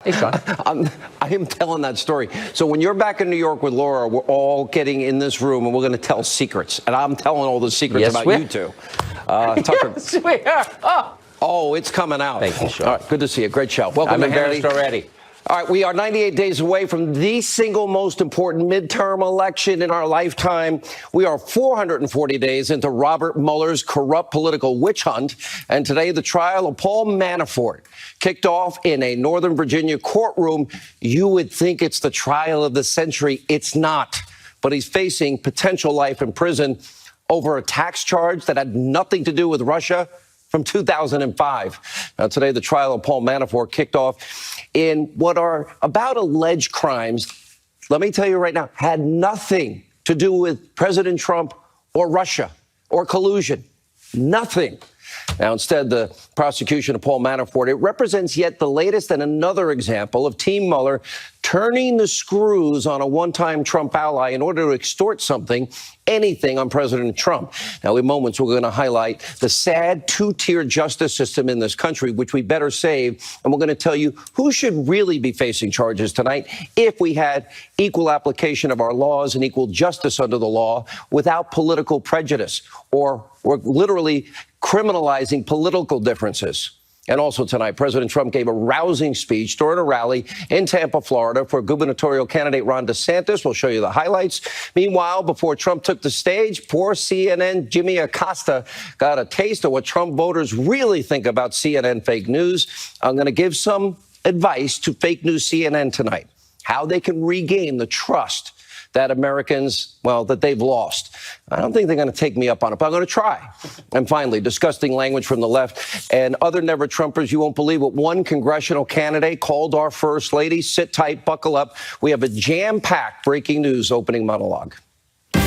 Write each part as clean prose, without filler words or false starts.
Hey, Sean. I am telling that story. So when you're back in New York with Laura, we're all getting in this room and we're going to tell secrets. And I'm telling all the secrets about you two. Tucker. Yes, we are. Oh, it's coming out. Thank you, Sean. All right, good to see you. Great show. Welcome, I'm embarrassed already. All right, we are 98 days away from the single most important midterm election in our lifetime. We are 440 days into Robert Mueller's corrupt political witch hunt. And today, the trial of Paul Manafort kicked off in a Northern Virginia courtroom. You would think it's the trial of the century. It's not. But he's facing potential life in prison over a tax charge that had nothing to do with Russia from 2005. Now, today, the trial of Paul Manafort kicked off in what are about alleged crimes. Let me tell you right now, had nothing to do with President Trump or Russia or collusion. Nothing. Now, instead, the prosecution of Paul Manafort, it represents yet the latest and another example of Team Mueller turning the screws on a one-time Trump ally in order to extort anything on President Trump. Now, in moments, we're going to highlight the sad two-tier justice system in this country, which we better save. And we're going to tell you who should really be facing charges tonight if we had equal application of our laws and equal justice under the law without political prejudice, or we're literally criminalizing political differences. And also tonight, President Trump gave a rousing speech during a rally in Tampa, Florida, for gubernatorial candidate Ron DeSantis. We'll show you the highlights. Meanwhile, before Trump took the stage, poor CNN Jimmy Acosta got a taste of what Trump voters really think about CNN fake news. I'm going to give some advice to fake news CNN tonight, how they can regain the trust that Americans, that they've lost. I don't think they're going to take me up on it, but I'm going to try. And finally, disgusting language from the left and other never-Trumpers. You won't believe what one congressional candidate called our First Lady. Sit tight, buckle up. We have a jam-packed breaking news opening monologue. All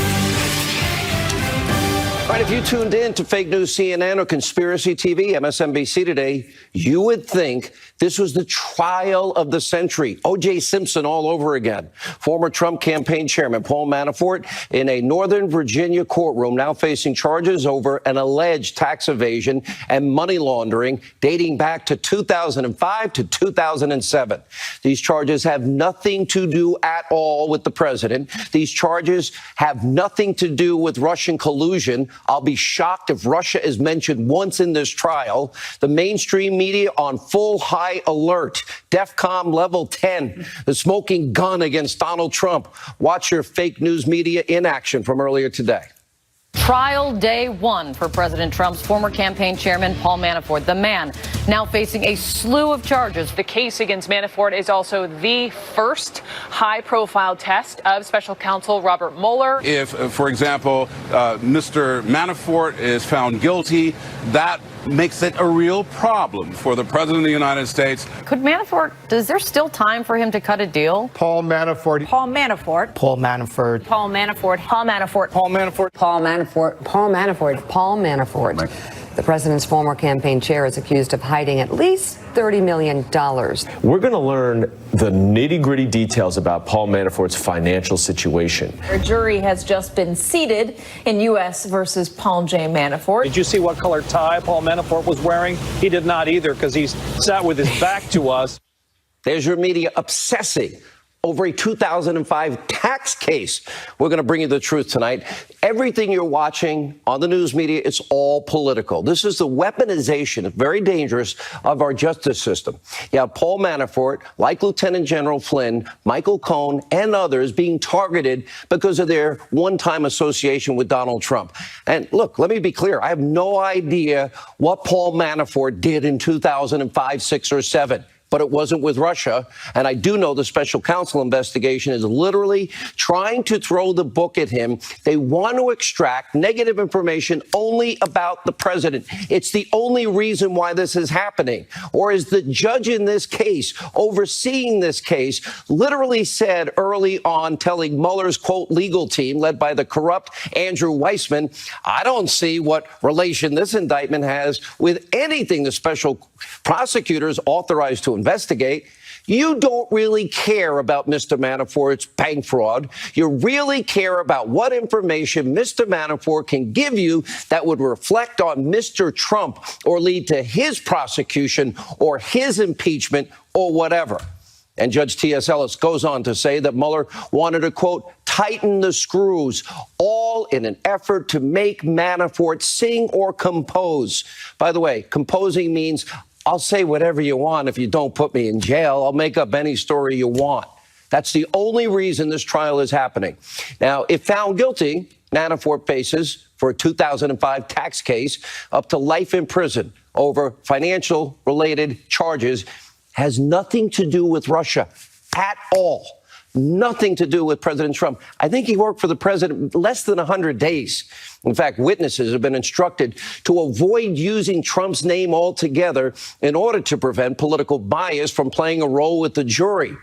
right, if you tuned in to fake news CNN or conspiracy TV, MSNBC today, you would think this was the trial of the century. O.J. Simpson all over again. Former Trump campaign chairman Paul Manafort in a Northern Virginia courtroom now facing charges over an alleged tax evasion and money laundering dating back to 2005 to 2007. These charges have nothing to do at all with the president. These charges have nothing to do with Russian collusion. I'll be shocked if Russia is mentioned once in this trial. The mainstream media on full high alert. DEFCON level 10. The smoking gun against Donald Trump. Watch your fake news media in action from earlier today. Trial day one for President Trump's former campaign chairman, Paul Manafort, the man now facing a slew of charges. The case against Manafort is also the first high-profile test of special counsel Robert Mueller. If, for example, Mr. Manafort is found guilty, that makes it a real problem for the president of the United States. Could Manafort, is there still time for him to cut a deal? Paul Manafort. Paul Manafort. Paul Manafort. Paul Manafort. Paul Manafort. Paul Manafort. Paul Manafort. Paul Manafort. Paul Manafort. The president's former campaign chair is accused of hiding at least $30 million. We're going to learn the nitty-gritty details about Paul Manafort's financial situation. A jury has just been seated in U.S. versus Paul J. Manafort. Did you see what color tie Paul Manafort was wearing? He did not either, because he's sat with his back to us. There's your media obsessing over a 2005 tax case. We're going to bring you the truth tonight. Everything you're watching on the news media, it's all political. This is the weaponization, very dangerous, of our justice system. You have Paul Manafort, like Lieutenant General Flynn, Michael Cohen, and others being targeted because of their one-time association with Donald Trump. And look, let me be clear. I have no idea what Paul Manafort did in 2005, 6, or 7. But it wasn't with Russia. And I do know the special counsel investigation is literally trying to throw the book at him. They want to extract negative information only about the president. It's the only reason why this is happening. Or as the judge in this case, overseeing this case, literally said early on, telling Mueller's, quote, legal team, led by the corrupt Andrew Weissman, I don't see what relation this indictment has with anything the special prosecutors authorized to investigate. You don't really care about Mr. Manafort's bank fraud. You really care about what information Mr. Manafort can give you that would reflect on Mr. Trump or lead to his prosecution or his impeachment or whatever. And Judge T.S. Ellis goes on to say that Mueller wanted to, quote, tighten the screws, all in an effort to make Manafort sing or compose. By the way, composing means I'll say whatever you want if you don't put me in jail. I'll make up any story you want. That's the only reason this trial is happening. Now, if found guilty, Manafort faces, for a 2005 tax case, up to life in prison over financial-related charges. Has nothing to do with Russia at all. Nothing to do with President Trump. I think he worked for the president less than 100 days. In fact, witnesses have been instructed to avoid using Trump's name altogether in order to prevent political bias from playing a role with the jury.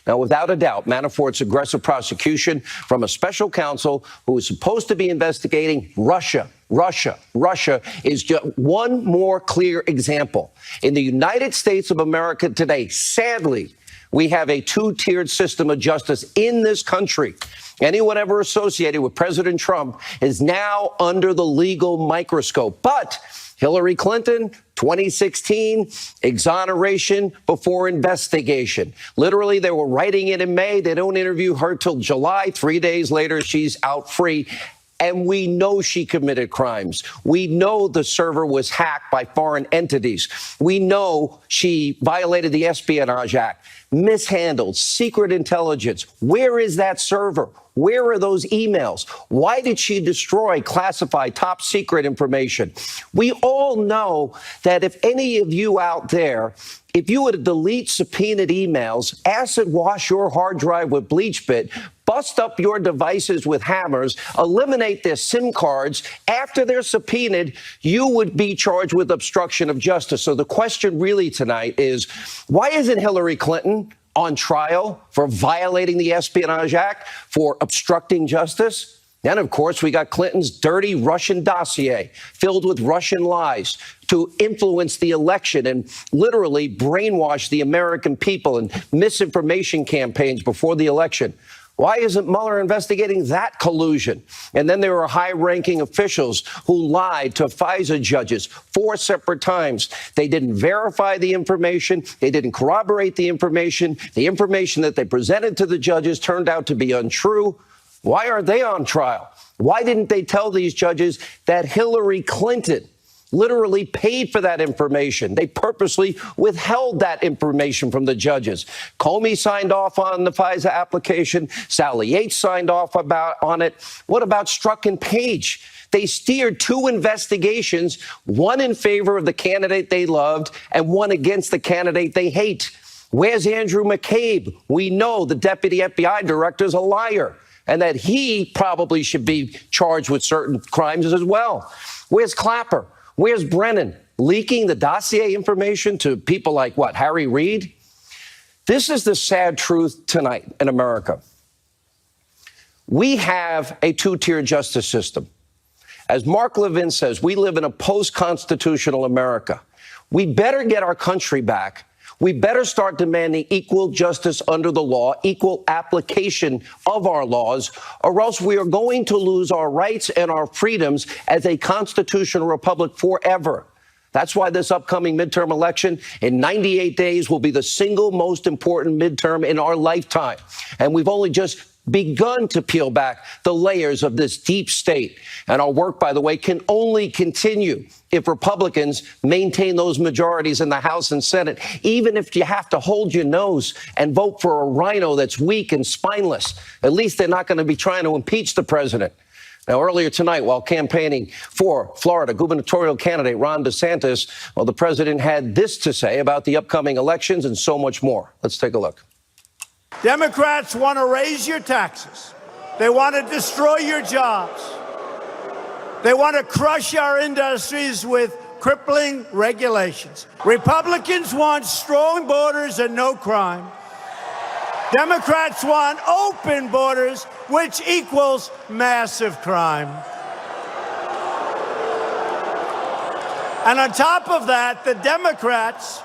Now, without a doubt, Manafort's aggressive prosecution from a special counsel who is supposed to be investigating Russia is just one more clear example. In the United States of America today, sadly, we have a two-tiered system of justice in this country. Anyone ever associated with President Trump is now under the legal microscope. But Hillary Clinton, 2016, exoneration before investigation. Literally, they were writing it in May. They don't interview her till July. 3 days later, she's out free. And we know she committed crimes. We know the server was hacked by foreign entities. We know she violated the Espionage Act, mishandled secret intelligence. Where is that server? Where are those emails? Why did she destroy classified top secret information? We all know that if any of you out there, if you were to delete subpoenaed emails, acid wash your hard drive with BleachBit, bust up your devices with hammers, eliminate their SIM cards after they're subpoenaed, you would be charged with obstruction of justice. So the question really tonight is, why isn't Hillary Clinton on trial for violating the Espionage Act, for obstructing justice? Then, of course, we got Clinton's dirty Russian dossier filled with Russian lies to influence the election and literally brainwash the American people and misinformation campaigns before the election. Why isn't Mueller investigating that collusion? And then there are high-ranking officials who lied to FISA judges 4 separate times. They didn't verify the information. They didn't corroborate the information. The information that they presented to the judges turned out to be untrue. Why aren't they on trial? Why didn't they tell these judges that Hillary Clinton literally paid for that information? They purposely withheld that information from the judges. Comey signed off on the FISA application. Sally Yates signed off on it. What about Strzok and Page? They steered 2 investigations, one in favor of the candidate they loved and one against the candidate they hate. Where's Andrew McCabe? We know the deputy FBI director is a liar and that he probably should be charged with certain crimes as well. Where's Clapper? Where's Brennan? Leaking the dossier information to people like, what, Harry Reid? This is the sad truth tonight in America. We have a two-tier justice system. As Mark Levin says, we live in a post-constitutional America. We better get our country back. We better start demanding equal justice under the law, equal application of our laws, or else we are going to lose our rights and our freedoms as a constitutional republic forever. That's why this upcoming midterm election in 98 days will be the single most important midterm in our lifetime. And we've only just begun to peel back the layers of this deep state. And our work, by the way, can only continue if Republicans maintain those majorities in the House and Senate, even if you have to hold your nose and vote for a rhino that's weak and spineless. At least they're not going to be trying to impeach the president. Now, earlier tonight, while campaigning for Florida gubernatorial candidate Ron DeSantis, well, the president had this to say about the upcoming elections and so much more. Let's take a look. Democrats want to raise your taxes. They want to destroy your jobs. They want to crush our industries with crippling regulations. Republicans want strong borders and no crime. Democrats want open borders, which equals massive crime. And on top of that, the Democrats,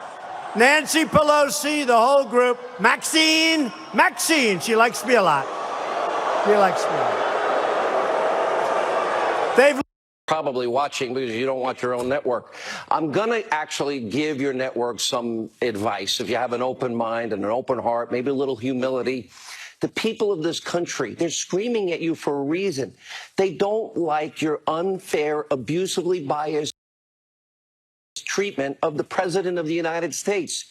Nancy Pelosi, the whole group, Maxine, she likes me a lot. She likes me a lot. probably watching because you don't watch your own network. I'm going to actually give your network some advice. If you have an open mind and an open heart, maybe a little humility. The people of this country, they're screaming at you for a reason. They don't like your unfair, abusively biased treatment of the President of the United States.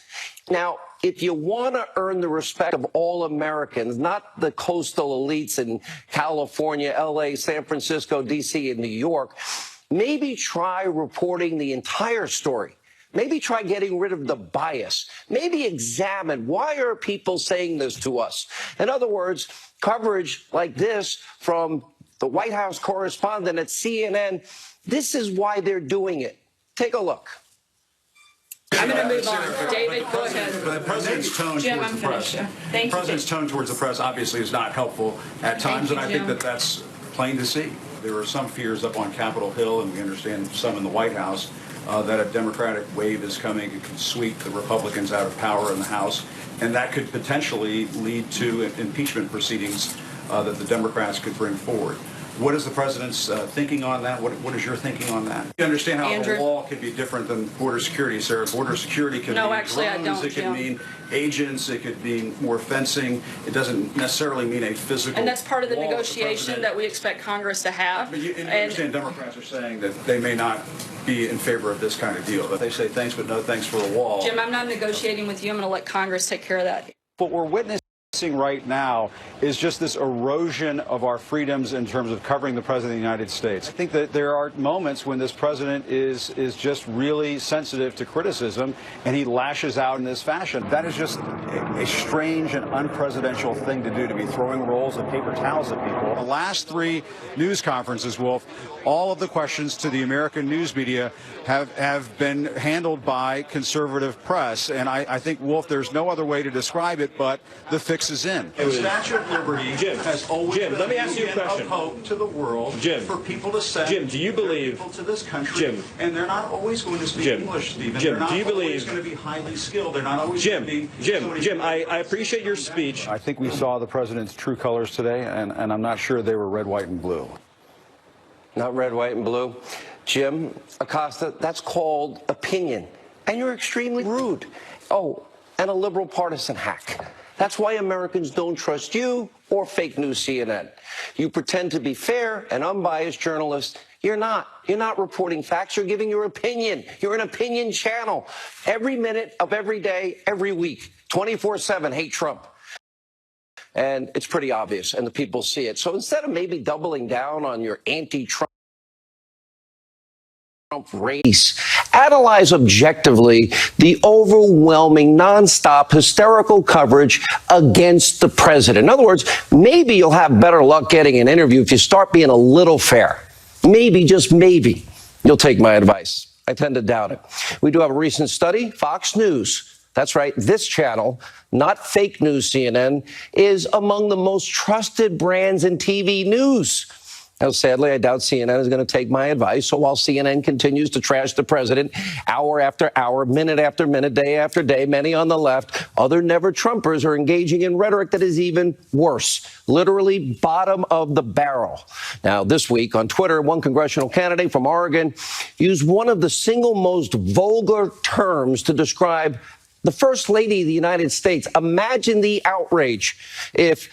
Now, if you want to earn the respect of all Americans, not the coastal elites in California, LA, San Francisco, DC, and New York, maybe try reporting the entire story. Maybe try getting rid of the bias. Maybe examine, why are people saying this to us? In other words, coverage like this from the White House correspondent at CNN, this is why they're doing it. Take a look. I'm going to move on. David, go ahead. The president's tone towards the press. Thank you. The president's tone towards the press obviously is not helpful at times, and I think that that's plain to see. There are some fears up on Capitol Hill, and we understand some in the White House, that a Democratic wave is coming. It could sweep the Republicans out of power in the House, and that could potentially lead to impeachment proceedings that the Democrats could bring forward. What is the president's thinking on that? What is your thinking on that? You understand how Andrew? the law could be different than border security, Sarah. Border security can mean actually, drones, I don't, it could mean agents, it could mean more fencing. It doesn't necessarily mean a physical And that's part of the wall negotiation that we expect Congress to have. But you understand Democrats are saying that they may not be in favor of this kind of deal. But they say thanks, but no thanks for the wall. Jim, I'm not negotiating with you. I'm going to let Congress take care of that. What we're witnessing right now is just this erosion of our freedoms in terms of covering the President of the United States. I think that there are moments when this president is just really sensitive to criticism, and he lashes out in this fashion. That is just a strange and unpresidential thing to do, to be throwing rolls of paper towels at people. The last three news conferences, Wolf, all of the questions to the American news media have been handled by conservative press, and I think, Wolf, there's no other way to describe it, but the fix is in. The Statue of Liberty has always been let me ask you a question. Of hope to the world, for people to say, do you believe, people to this country, and they're not always going to speak English, Stephen. Jim, they're not do you always believe, going to be highly skilled. They're not always going to be. Jim, I appreciate your speech. I think we saw the president's true colors today, and I'm not sure they were red, white, and blue. Not red, white, and blue. Jim Acosta, that's called opinion. And you're extremely rude. Oh, and a liberal partisan hack. That's why Americans don't trust you or fake news CNN. You pretend to be fair and unbiased journalist. You're not. You're not reporting facts. You're giving your opinion. You're an opinion channel. Every minute of every day, every week, 24/7, hate Trump. And it's pretty obvious, and the people see it. So instead of maybe doubling down on your anti-Trump race, analyze objectively the overwhelming, nonstop, hysterical coverage against the president. In other words, maybe you'll have better luck getting an interview if you start being a little fair. Maybe, just maybe, you'll take my advice. I tend to doubt it. We do have a recent study, Fox News. That's right, this channel, not fake news CNN, is among the most trusted brands in TV news. Now, sadly, I doubt CNN is going to take my advice. So while CNN continues to trash the president hour after hour, minute after minute, day after day, many on the left, other never-Trumpers are engaging in rhetoric that is even worse, literally bottom of the barrel. Now, this week on Twitter, one congressional candidate from Oregon used one of the single most vulgar terms to describe the First Lady of the United States. Imagine the outrage if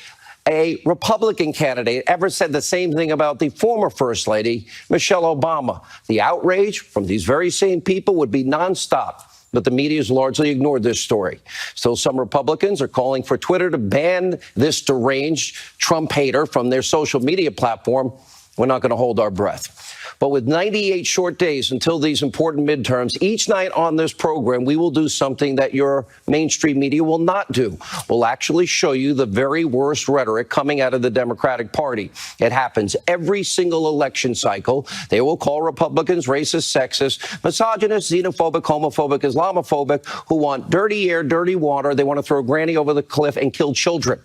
a Republican candidate ever said the same thing about the former First Lady, Michelle Obama. The outrage from these very same people would be nonstop. But the media has largely ignored this story. Still, some Republicans are calling for Twitter to ban this deranged Trump hater from their social media platform. We're not going to hold our breath. But with 98 short days until these important midterms, each night on this program, we will do something that your mainstream media will not do. We'll actually show you the very worst rhetoric coming out of the Democratic Party. It happens every single election cycle. They will call Republicans racist, sexist, misogynist, xenophobic, homophobic, Islamophobic, who want dirty air, dirty water. They want to throw Granny over the cliff and kill children.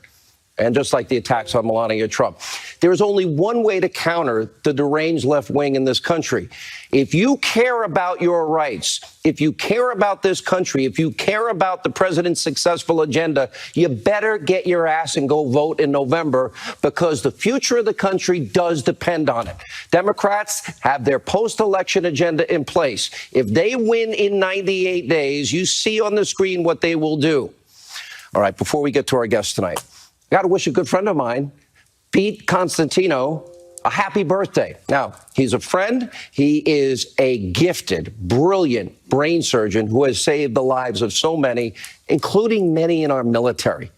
And just like the attacks on Melania Trump, there is only one way to counter the deranged left wing in this country. If you care about your rights, if you care about this country, if you care about the president's successful agenda, you better get your ass and go vote in November, because the future of the country does depend on it. Democrats have their post-election agenda in place. If they win in 98 days, you see on the screen what they will do. All right, before we get to our guest tonight, I got to wish a good friend of mine, Pete Constantino, a happy birthday. Now, he's a friend. He is a gifted, brilliant brain surgeon who has saved the lives of so many, including many in our military.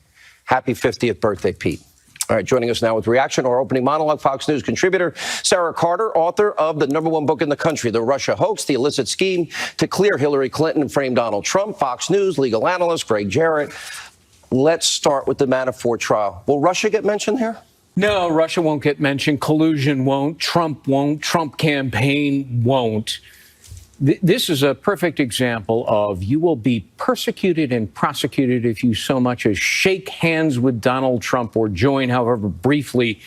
Happy 50th birthday, Pete. All right, joining us now with reaction, our opening monologue, Fox News contributor Sarah Carter, author of the #1 book in the country, The Russia Hoax, The Illicit Scheme to Clear Hillary Clinton and Frame Donald Trump, Fox News legal analyst Greg Jarrett. Let's start with the Manafort trial. Will Russia get mentioned here? No, Russia won't get mentioned. Collusion won't. Trump campaign won't. This is a perfect example of you will be persecuted and prosecuted if you so much as shake hands with Donald Trump or join, however briefly,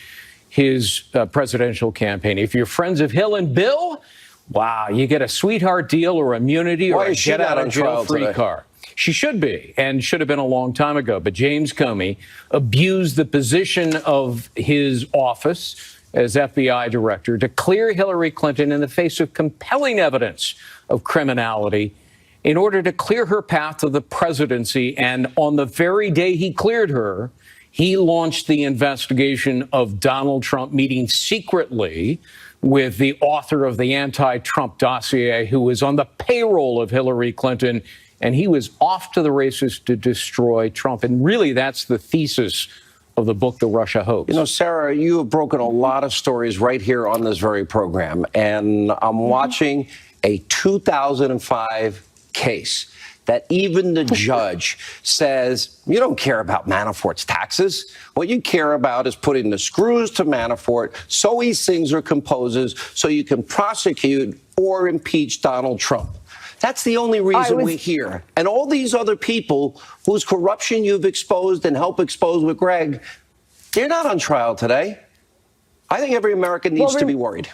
his presidential campaign. If you're friends of Hill and Bill, wow, you get a sweetheart deal or immunity or a get-out-of-jail-free card. She should be, and should have been a long time ago. But James Comey abused the position of his office as FBI director to clear Hillary Clinton in the face of compelling evidence of criminality in order to clear her path to the presidency. And on the very day he cleared her, he launched the investigation of Donald Trump meeting secretly with the author of the anti-Trump dossier, who was on the payroll of Hillary Clinton. And he was off to the races to destroy Trump. And really, that's the thesis of the book, The Russia Hoax. You know, Sarah, you have broken a lot of stories right here on this very program. And I'm watching a 2005 case that even the judge says, you don't care about Manafort's taxes. What you care about is putting the screws to Manafort so he sings or composes so you can prosecute or impeach Donald Trump. That's the only reason we're here. And all these other people whose corruption you've exposed and helped expose with Greg, they're not on trial today. I think every American needs to be worried.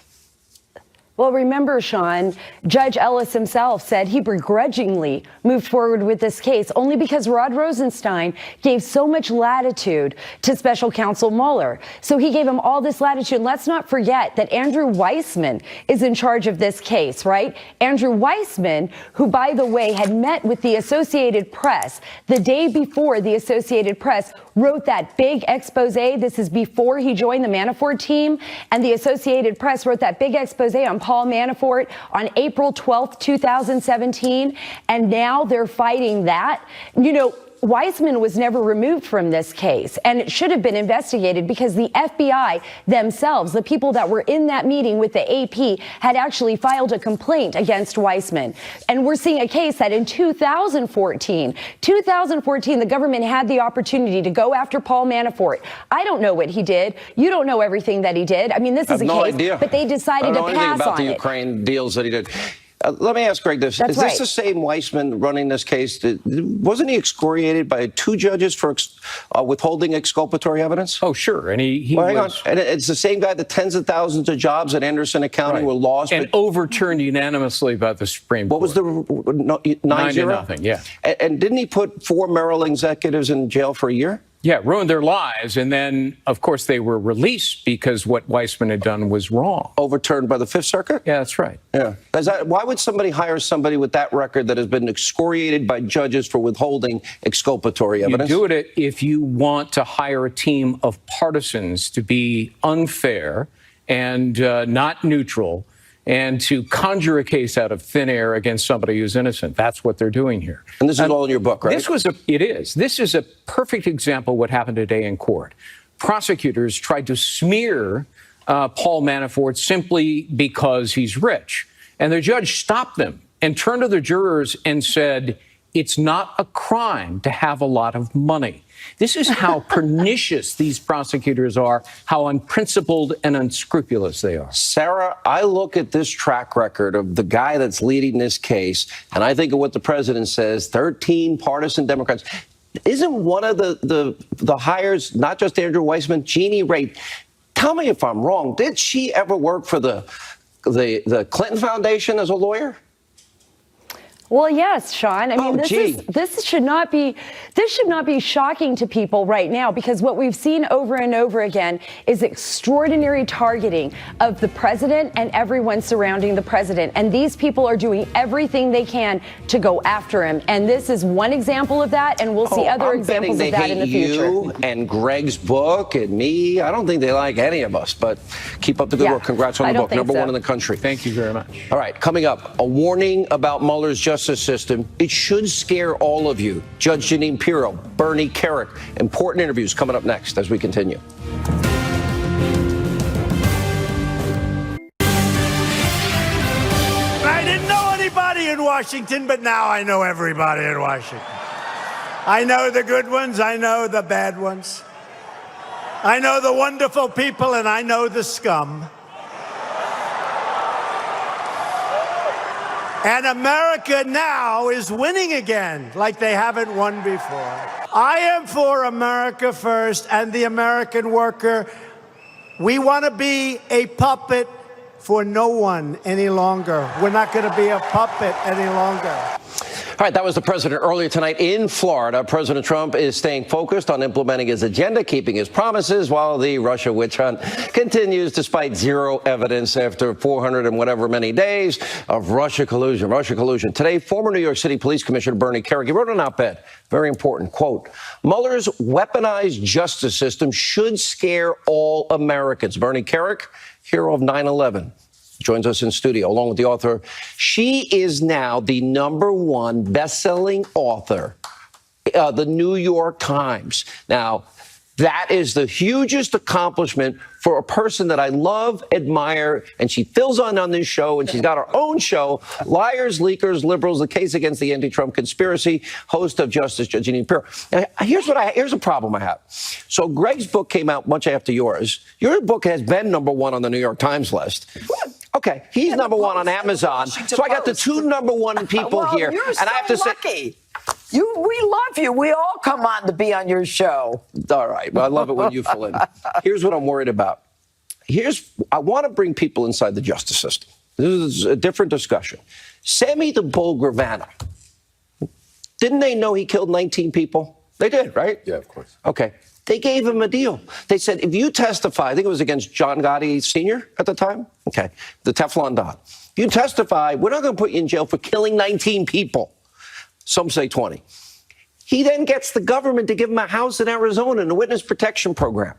Well, remember, Sean, Judge Ellis himself said he begrudgingly moved forward with this case only because Rod Rosenstein gave so much latitude to special counsel Mueller. So he gave him all this latitude. Let's not forget that Andrew Weissman is in charge of this case, right? Andrew Weissman, who, by the way, had met with the Associated Press the day before the Associated Press wrote that big expose. This is before he joined the Manafort team. And the Associated Press wrote that big expose on Paul Manafort on April 12th, 2017. And now they're fighting that. You know, Weissman was never removed from this case, and it should have been investigated because the FBI themselves, the people that were in that meeting with the AP, had actually filed a complaint against Weissman. And we're seeing a case that in 2014, the government had the opportunity to go after Paul Manafort. I don't know what he did. You don't know everything that he did. I mean, this is a case, but they decided to pass on it. I don't know anything about the Ukraine deals that he did. Let me ask Greg this. Is this the same Weissman running this case? Wasn't he excoriated by 2 judges for withholding exculpatory evidence? Oh, sure. And he hang on. And it's the same guy that tens of thousands of jobs at Anderson County were lost. And overturned unanimously by the Supreme Court. What was the 9-0? Yeah. And didn't he put 4 Maryland executives in jail for a year? Yeah, ruined their lives. And then, of course, they were released because what Weissman had done was wrong. Overturned by the Fifth Circuit? Yeah, that's right. Yeah. Why would somebody hire somebody with that record that has been excoriated by judges for withholding exculpatory evidence? You do it if you want to hire a team of partisans to be unfair and not neutral, and to conjure a case out of thin air against somebody who's innocent. That's what they're doing here. And this is all in your book, right? It is. This is a perfect example of what happened today in court. Prosecutors tried to smear Paul Manafort simply because he's rich. And the judge stopped them and turned to the jurors and said, it's not a crime to have a lot of money. This is how pernicious these prosecutors are, how unprincipled and unscrupulous they are. Sarah, I look at this track record of the guy that's leading this case, and I think of what the president says, 13 partisan Democrats. isn't one of the hires not just Andrew Weissman, Jeannie Ray? Tell me if I'm wrong. Did she ever work for the Clinton Foundation as a lawyer? Well, yes, Sean. I mean, gee. this should not be shocking to people right now, because what we've seen over and over again is extraordinary targeting of the president and everyone surrounding the president. And these people are doing everything they can to go after him. And this is one example of that. And we'll see other examples of that in the future. You and Greg's book and me. I don't think they like any of us, but keep up the good work. Congrats on the book. Number one in the country. Thank you very much. All right, coming up, a warning about Mueller's justice system. It should scare all of you. Judge Jeanine Pirro, Bernie Kerik. Important interviews coming up next as we continue. I didn't know anybody in Washington, but now I know everybody in Washington. I know the good ones, I know the bad ones. I know the wonderful people, and I know the scum. And America now is winning again, like they haven't won before. I am for America first and the American worker. We want to be a puppet for no one any longer. We're not going to be a puppet any longer. All right, that was the president earlier tonight in Florida. President Trump is staying focused on implementing his agenda, keeping his promises, while the Russia witch hunt continues despite zero evidence after 400 and whatever many days of Russia collusion. Today, former New York City Police Commissioner Bernie Kerik, he wrote an op-ed, very important, quote, Mueller's weaponized justice system should scare all Americans. Bernie Kerik, hero of 9/11. Joins us in studio, along with the author. She is now the #1 best-selling author, the New York Times. Now, that is the hugest accomplishment for a person that I love, admire, and she fills on this show, and she's got her own show, Liars, Leakers, Liberals, The Case Against the Anti-Trump Conspiracy, host of Justice Judge Jeanine Pirro. Now, here's a problem I have. So Greg's book came out much after yours. Your book has been #1 on the New York Times list. Okay, he's #1 on Amazon. So I got the two #1 people here, and I have to say, we love you. We all come on to be on your show. All right. Well, I love it when you fill in. Here's what I'm worried about. I want to bring people inside the justice system. This is a different discussion. Sammy the Bull Gravano. Didn't they know he killed 19 people? They did, right? Yeah, of course. Okay. They gave him a deal. They said, if you testify, I think it was against John Gotti Sr. at the time. Okay. The Teflon Don. If you testify, we're not going to put you in jail for killing 19 people. Some say 20. He then gets the government to give him a house in Arizona and a witness protection program.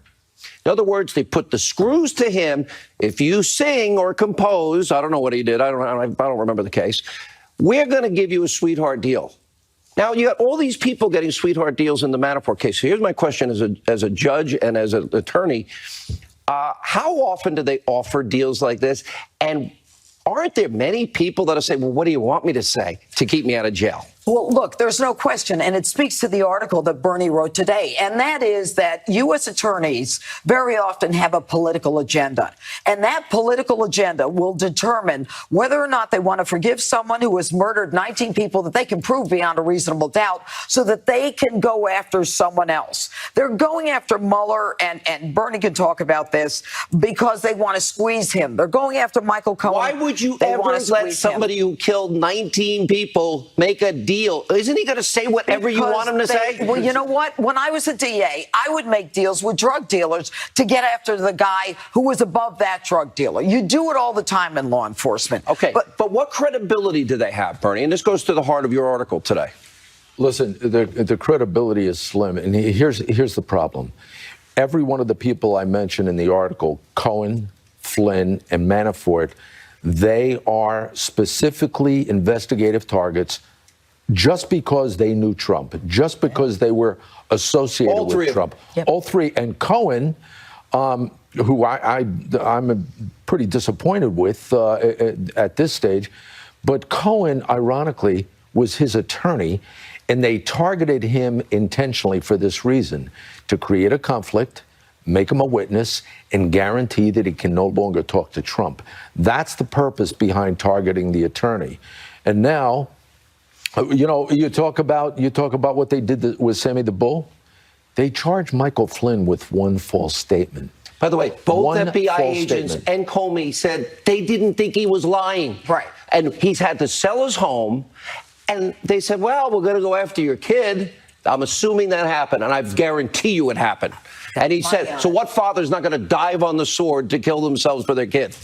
In other words, they put the screws to him. If you sing or compose, I don't know what he did. I don't remember the case. We're going to give you a sweetheart deal. Now, you got all these people getting sweetheart deals in the Manafort case. So here's my question as a judge and as an attorney. How often do they offer deals like this? And aren't there many people that are saying, well, what do you want me to say to keep me out of jail? Well, look, there's no question, and it speaks to the article that Bernie wrote today, and that is that U.S. attorneys very often have a political agenda, and that political agenda will determine whether or not they want to forgive someone who has murdered 19 people that they can prove beyond a reasonable doubt so that they can go after someone else. They're going after Mueller, and Bernie can talk about this, because they want to squeeze him. They're going after Michael Cohen. Why would you ever let somebody who killed 19 people make a deal? Isn't he going to say whatever you want him to say? Well, you know what? When I was a DA, I would make deals with drug dealers to get after the guy who was above that drug dealer. You do it all the time in law enforcement. Okay, but what credibility do they have, Bernie? And this goes to the heart of your article today. Listen, the credibility is slim, and here's the problem. Every one of the people I mentioned in the article, Cohen, Flynn, and Manafort, they are specifically investigative targets just because they knew Trump, just because they were associated with Trump. Yep. All three. And Cohen, who I'm pretty disappointed with at this stage, but Cohen, ironically, was his attorney, and they targeted him intentionally for this reason, to create a conflict, make him a witness, and guarantee that he can no longer talk to Trump. That's the purpose behind targeting the attorney. And now, You know, you talk about what they did with Sammy the Bull. They charged Michael Flynn with one false statement. By the way, both One FBI false agents statement. and Comey said they didn't think he was lying. Right. And he's had to sell his home. And they said, well, we're going to go after your kid. I'm assuming that happened. And I guarantee you it happened. And he said, so what father's not going to dive on the sword to kill themselves for their kid?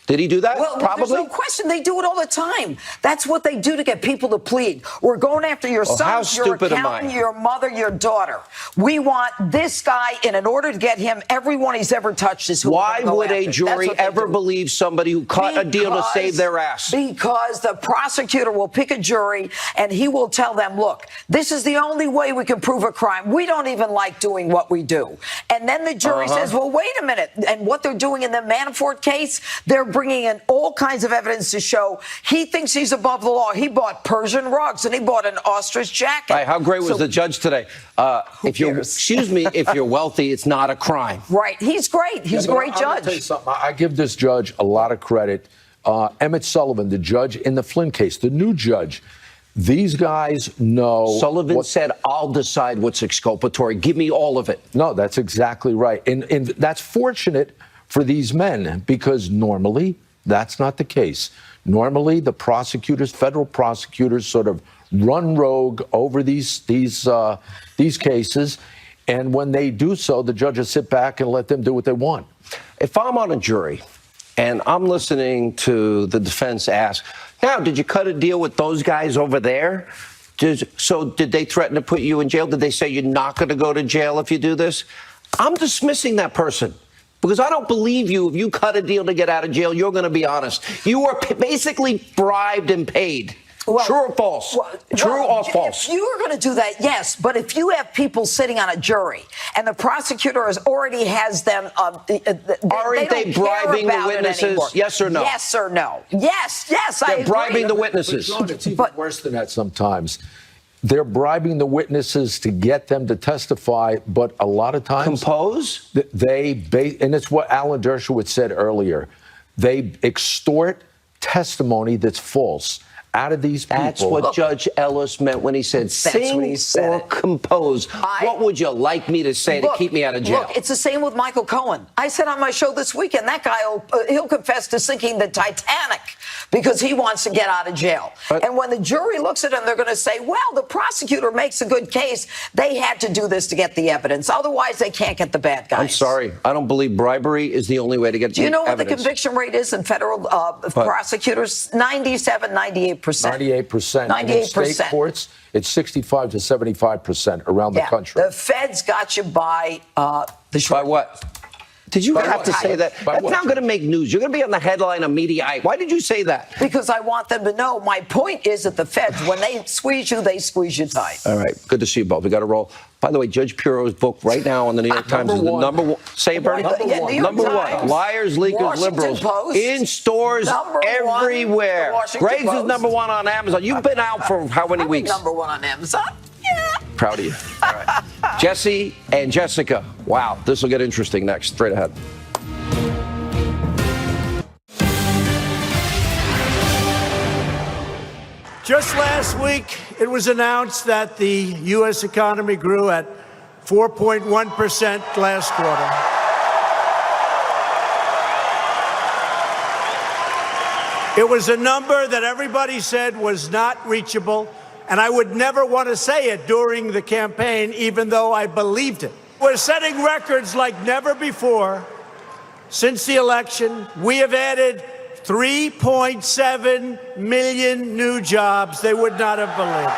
Did he do that? Well, Probably. there's no question. They do it all the time. That's what they do to get people to plead. We're going after your Well, how son, your stupid am accountant, I? your mother, your daughter. We want this guy, and in order to get him, everyone he's ever touched is who Why we're gonna go would a after. That's jury what they ever do. believe somebody who cut a deal to save their ass? Because the prosecutor will pick a jury and he will tell them, look, this is the only way we can prove a crime. We don't even like doing what we do. And then the jury says, well, wait a minute. And what they're doing in the Manafort case, they're bringing in all kinds of evidence to show he thinks he's above the law. He bought Persian rugs and he bought an ostrich jacket. Right, how great was the judge today? If you're, excuse me, if you're wealthy, it's not a crime. Right. He's great. He's a great I'm gonna tell you judge. something. I give this judge a lot of credit. Emmett Sullivan, the judge in the Flynn case, the new judge. These guys know. Sullivan said, I'll decide what's exculpatory. Give me all of it. No, that's exactly right. And that's fortunate for these men because normally that's not the case. Normally, the prosecutors, federal prosecutors, sort of run rogue over these cases. And when they do so, the judges sit back and let them do what they want. If I'm on a jury and I'm listening to the defense ask, now, did you cut a deal with those guys over there? So did they threaten to put you in jail? Did they say you're not going to go to jail if you do this? I'm dismissing that person. Because I don't believe you. If you cut a deal to get out of jail, you're going to be honest. You were basically bribed and paid. Well, true or false? True or false? If you are going to do that, yes. But if you have people sitting on a jury and the prosecutor already has them, Aren't they bribing the witnesses? Yes or no? Yes or no? Yes, yes. I They're agree. bribing the witnesses. But John, it's even worse than that sometimes. They're bribing the witnesses to get them to testify, but a lot of times compose. And it's what Alan Dershowitz said earlier. They extort testimony that's false out of these people. That's what Judge Ellis meant when he said sing or compose. What would you like me to say to keep me out of jail? Look, it's the same with Michael Cohen. I said on my show this weekend, that guy, he'll confess to sinking the Titanic because he wants to get out of jail. And when the jury looks at him, they're going to say, well, the prosecutor makes a good case. They had to do this to get the evidence. Otherwise, they can't get the bad guys. I'm sorry. I don't believe bribery is the only way to get Do you know what evidence. the conviction rate is in federal prosecutors? 97, 98%. 98%. And in state courts, it's 65 to 75% around the country. The feds got you by the short. By what? Did you have to say that? That's not going to make news. You're going to be on the headline of Media. Why did you say that? Because I want them to know. My point is that the feds, when they squeeze you tight. All right. Good to see you both. We got to roll. By the way, Judge Piro's book right now on the New York Times is the number one. Say it, Bernie. Number one. Liars, leakers, Washington liberals. Post, in stores everywhere. Greg's is number one on Amazon. You've been out for how many weeks? Number one on Amazon. Yeah. Proud of you. All right. Jesse and Jessica. Wow. This will get interesting next. Straight ahead. Just last week, it was announced that the U.S. economy grew at 4.1% last quarter. It was a number that everybody said was not reachable, and I would never want to say it during the campaign, even though I believed it. We're setting records like never before. Since the election, we have added 3.7 million new jobs. They would not have believed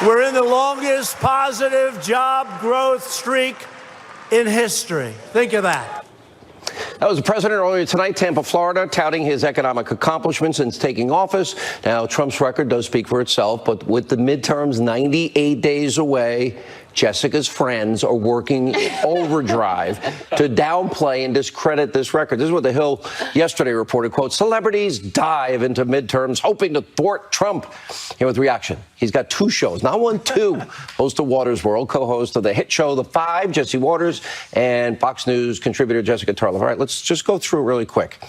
it. We're in the longest positive job growth streak in history. Think of that. That was the president earlier tonight, Tampa, Florida, touting his economic accomplishments since taking office. Now, Trump's record does speak for itself, but with the midterms 98 days away, Jessica's friends are working overdrive to downplay and discredit this record. This is what The Hill yesterday reported, quote, celebrities dive into midterms hoping to thwart Trump. Here with reaction. He's got two shows, not one, two. Host of Waters World, co-host of the hit show The Five, Jesse Waters, and Fox News contributor Jessica Tarlov. All right, let's just go through it really quick.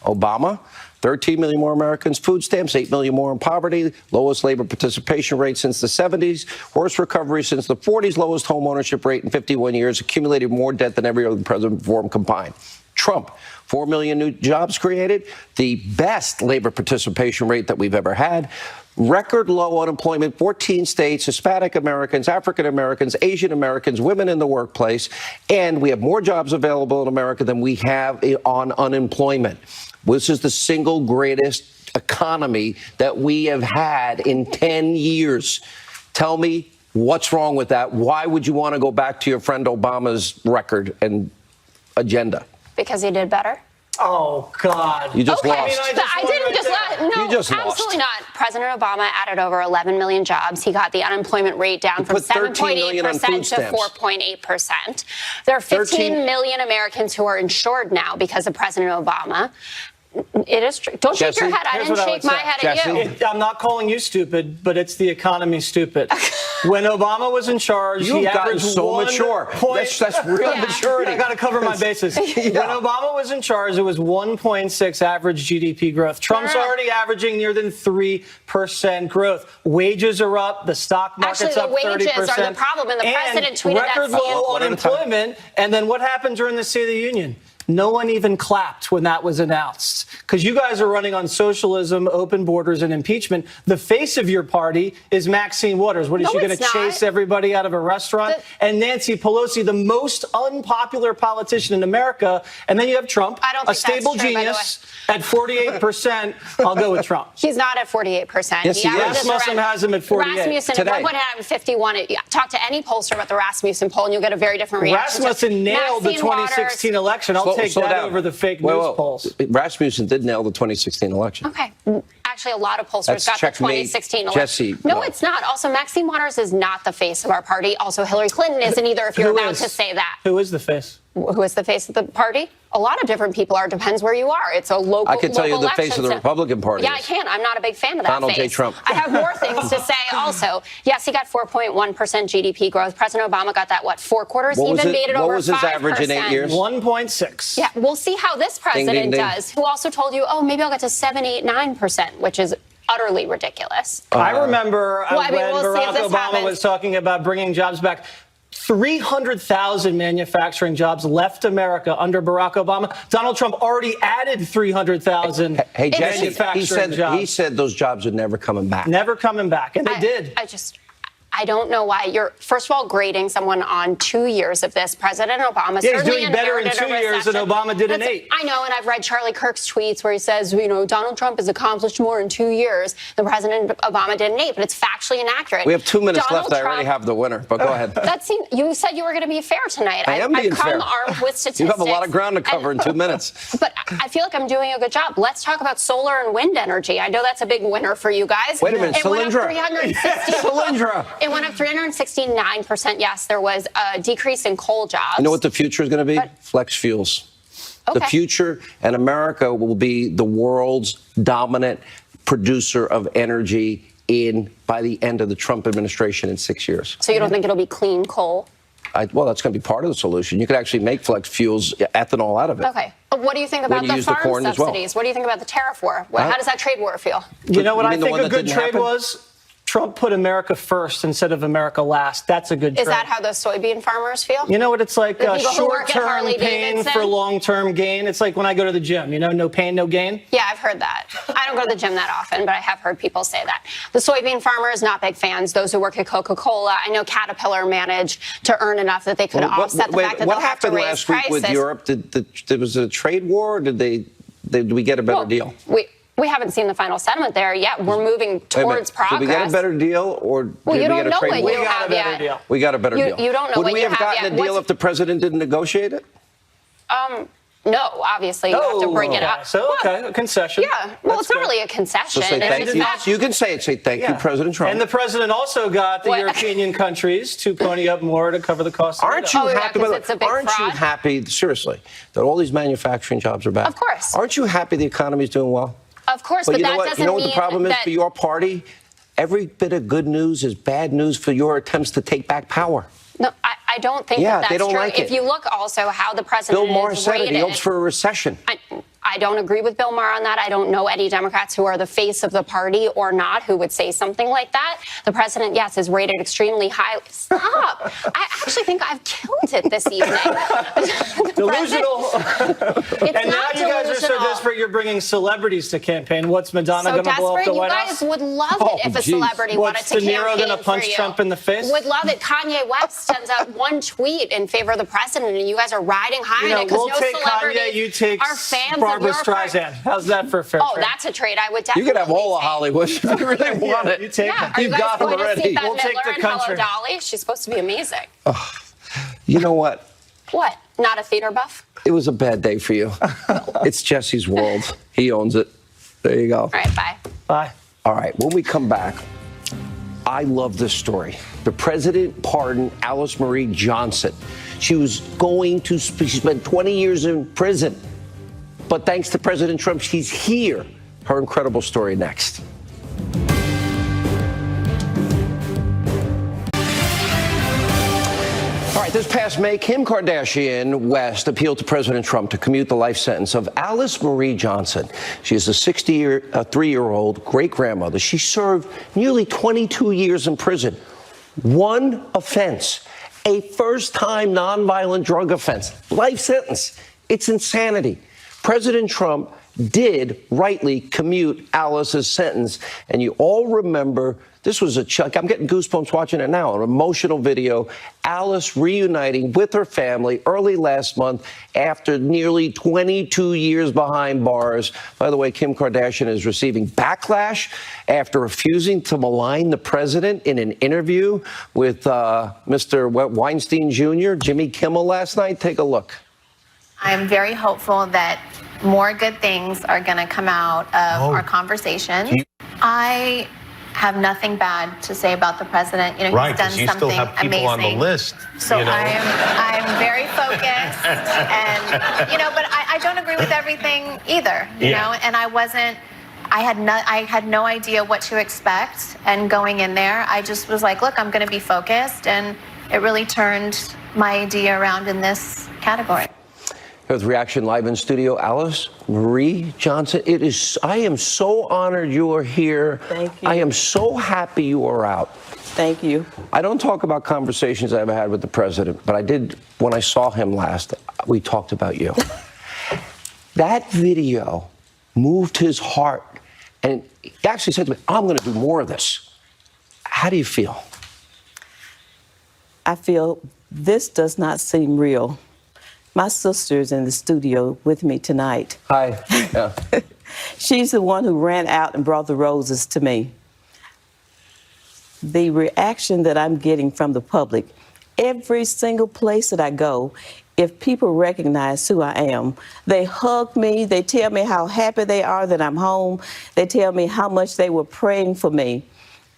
Obama, 13 million more Americans, food stamps, 8 million more in poverty, lowest labor participation rate since the 70s, worst recovery since the 40s, lowest home ownership rate in 51 years, accumulated more debt than every other president before him combined. Trump, 4 million new jobs created, the best labor participation rate that we've ever had, record low unemployment, 14 states, Hispanic Americans, African Americans, Asian Americans, women in the workplace, and we have more jobs available in America than we have on unemployment. This is the single greatest economy that we have had in 10 years. Tell me what's wrong with that. Why would you want to go back to your friend Obama's record and agenda? Because he did better. Oh, God. You just lost. I didn't just lost. No, you just absolutely lost. not. President Obama added over 11 million jobs. He got the unemployment rate down from 7.8% to 4.8%. There are 15 million Americans who are insured now because of President Obama. It is true. Don't shake your head. I didn't shake my head at you. I'm not calling you stupid, but it's the economy stupid. When Obama was in charge, You've he gotten averaged so mature. That's real maturity. I got to cover my bases. When Obama was in charge, it was 1.6 average GDP growth. Trump's already averaging near than 3% growth. Wages are up. The stock market's up 30%. Actually, the wages are the problem, and the president tweeted that record low unemployment. And then what happened during the State of the Union? No one even clapped when that was announced because you guys are running on socialism, open borders, and impeachment. The face of your party is Maxine Waters. What is she going to chase everybody out of a restaurant? And Nancy Pelosi, the most unpopular politician in America. And then you have Trump, a stable genius at 48%. I'll go with Trump. He's not at 48%. Yes, he is. Rasmussen has him at 48. Rasmussen at one point had 51. Talk to any pollster about the Rasmussen poll, and you'll get a very different reaction. Rasmussen nailed the 2016 election. I'll take that over the fake news polls. Rasmussen did nail the 2016 election. Okay. Actually, a lot of pollsters got the 2016 election. Jesse, no, it's not. Also, Maxine Waters is not the face of our party. Also, Hillary Clinton isn't either, if you're about to say that. Who is the face? Who is the face of the party? A lot of different people are. Depends where you are. It's a local. I can tell you the face of the Republican Party. Yeah, I can. I'm not a big fan of that Donald face. J. Trump. I have more things to say also. Yes, he got 4.1% GDP growth. President Obama got that, 4 quarters? He even made it over 5%. What was his average in 8 years? 1.6. Yeah, we'll see how this president ding, ding. does, who also told you, oh, maybe I'll get to 7, 8, 9%, which is utterly ridiculous. I remember when we'll Barack Obama was talking about bringing jobs back. 300,000 manufacturing jobs left America under Barack Obama. Donald Trump already added 300,000 Hey, Jesse, manufacturing jobs. He said those jobs are never coming back. Never coming back, and they did. I don't know why you're, first of all, grading someone on 2 years of this. President Obama he's doing better in 2 years than Obama did in 8. I know, and I've read Charlie Kirk's tweets where he says, Donald Trump has accomplished more in 2 years than President Obama did in 8, but it's factually inaccurate. We have 2 minutes Donald left. I already have the winner, but go ahead. You said you were going to be fair tonight. I am being fair. I've come armed with statistics. You have a lot of ground to cover in 2 minutes. But I feel like I'm doing a good job. Let's talk about solar and wind energy. I know that's a big winner for you guys. Wait a minute, Solyndra. Solyndra. It went up 369%. Yes, there was a decrease in coal jobs. You know what the future is going to be? Flex fuels. Okay. The future, and America will be the world's dominant producer of energy by the end of the Trump administration in 6 years. So you don't think it'll be clean coal? Well, that's going to be part of the solution. You could actually make flex fuels, ethanol out of it. Okay. What do you think about the farm subsidies? What do you think about the tariff war? How does that trade war feel? You know what I think a good trade was? Trump put America first instead of America last. That's a good trade. Is that how the soybean farmers feel? You know what it's like? Short-term pain for long-term gain. It's like when I go to the gym, no pain, no gain. Yeah, I've heard that. I don't go to the gym that often, but I have heard people say that. The soybean farmers, not big fans. Those who work at Coca-Cola, I know Caterpillar managed to earn enough that they could offset the fact that they'll have to raise prices. What happened last week with Europe? Was it a trade war, or did we get a better deal? We haven't seen the final settlement there yet. We're moving towards progress. Did we get a better deal, or did we get a trade war? We got a better deal. We got a better deal. You don't know what you have yet. Would we have gotten a deal if the president didn't negotiate it? No, obviously you have to bring it up. So, a concession. Yeah, well, it's not really a concession. So say thank you. You can say it. Say thank you, President Trump. And the president also got the European countries to pony up more to cover the cost of it. Aren't you happy, seriously, that all these manufacturing jobs are back? Of course. Aren't you happy the economy's doing well? Of course, but that doesn't mean that... You know what the problem is for your party? Every bit of good news is bad news for your attempts to take back power. No, I don't think that's they don't true. like it. If you look also how the president Bill Maher is said rated, it. He hopes for a recession. I don't agree with Bill Maher on that. I don't know any Democrats who are the face of the party or not who would say something like that. The president, yes, is rated extremely high. Stop. I actually think I've killed it this evening. Delusional. And now you guys are so desperate you're bringing celebrities to campaign. What's Madonna So going to blow up the White you House? guys would love it if a celebrity wanted What's to De Niro campaign going to punch for you. Trump in the face? Would love it. Kanye West sends out one tweet in favor of the president, and you guys are riding high on it because we'll no take celebrities Kanye, you take are fans Barbara of your party. Streisand. How's that for a fair Oh, trade? that's a trade I would You definitely could have all of take. Hollywood if you really want it. You take Yeah, it. are you You've guys got them going to already. see Bette We'll take Midler the and Hello country. Dolly? She's supposed to be amazing. You know what? What? Not a theater buff? It was a bad day for you. It's Jesse's world. He owns it. There you go. All right, bye. Bye. All right, when we come back, I love this story. The president pardoned Alice Marie Johnson. She was going to, she spent 20 years in prison. But thanks to President Trump, she's here. Her incredible story next. All right, this past May, Kim Kardashian West appealed to President Trump to commute the life sentence of Alice Marie Johnson. She is a 63-year-old great-grandmother. She served nearly 22 years in prison. One offense, a first-time nonviolent drug offense, life sentence. It's insanity. President Trump did rightly commute Alice's sentence. And you all remember, this was I'm getting goosebumps watching it now, an emotional video. Alice reuniting with her family early last month after nearly 22 years behind bars. By the way, Kim Kardashian is receiving backlash after refusing to malign the president in an interview with Mr. Weinstein Jr., Jimmy Kimmel last night. Take a look. I'm very hopeful that more good things are going to come out of our conversations. I have nothing bad to say about the president. You know, Right, he's done 'cause you something still have people amazing. on the list. So you know? I'm very focused, and but I don't agree with everything either. You know, and I had no idea what to expect, and going in there, I just was like, look, I'm going to be focused, and it really turned my idea around in this category. Here's reaction live in studio. Alice Marie Johnson, I am so honored you are here. Thank you. I am so happy you are out. Thank you. I don't talk about conversations I've had with the president, but I did when I saw him last. We talked about you. That video moved his heart, and he actually said to me, I'm going to do more of this. How do you feel? I feel this does not seem real. My sister's in the studio with me tonight. Hi. Yeah. She's the one who ran out and brought the roses to me. The reaction that I'm getting from the public, every single place that I go, if people recognize who I am, they hug me, they tell me how happy they are that I'm home, they tell me how much they were praying for me,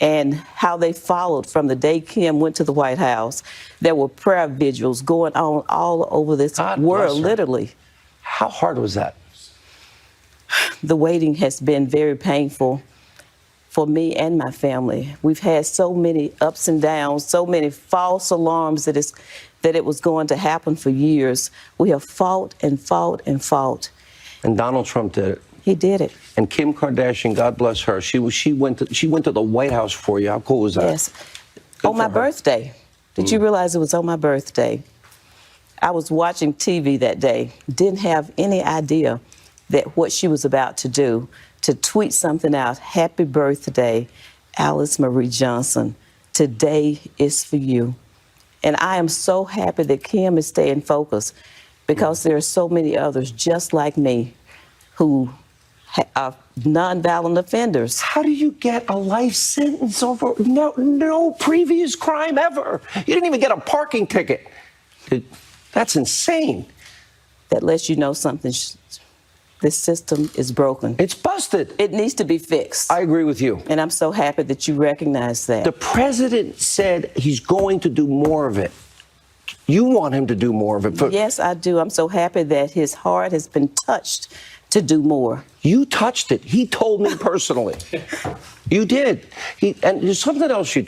and how they followed from the day Kim went to the White House. There were prayer vigils going on all over this world, literally. How hard was that? The waiting has been very painful for me and my family. We've had so many ups and downs, so many false alarms that it was going to happen for years. We have fought and fought and fought. And Donald Trump did it. He did it. And Kim Kardashian, God bless her, she went to the White House for you. How cool was that? Yes. On my birthday. Did you realize it was on my birthday? I was watching TV that day, didn't have any idea that what she was about to do, to tweet something out, happy birthday, Alice Marie Johnson. Today is for you. And I am so happy that Kim is staying focused, because there are so many others just like me who are nonviolent offenders. How do you get a life sentence over no previous crime ever? You didn't even get a parking ticket. That's insane. That lets you know something. This system is broken. It's busted. It needs to be fixed. I agree with you. And I'm so happy that you recognize that. The president said he's going to do more of it. You want him to do more of it. Yes, I do. I'm so happy that his heart has been touched to do more. You touched it. He told me personally. You did. And there's something else you do.